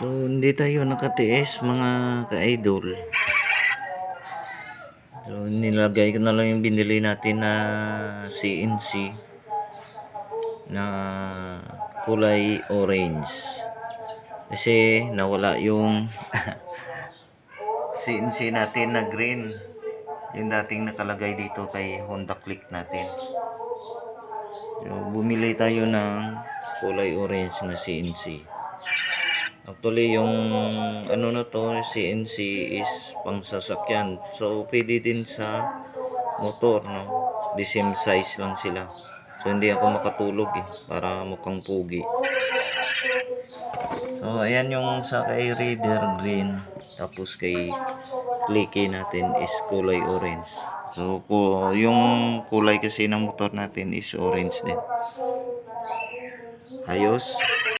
So, hindi tayo nakatiis mga ka-idol. So, nilagay ko na lang yung binili natin na CNC na kulay orange. Kasi nawala yung CNC natin na green. Yung dating nakalagay dito kay Honda Click natin. So, bumili tayo ng kulay orange na CNC. Actually, yung ano na to, CNC is pang sasakyan. So, pwede din sa motor, no? The same size lang sila. So, hindi ako makatulog para mukhang pugi. So, ayan yung sa kay Reader green. Tapos kay Clicky natin is kulay orange. So, yung kulay kasi ng motor natin is orange din. Ayos.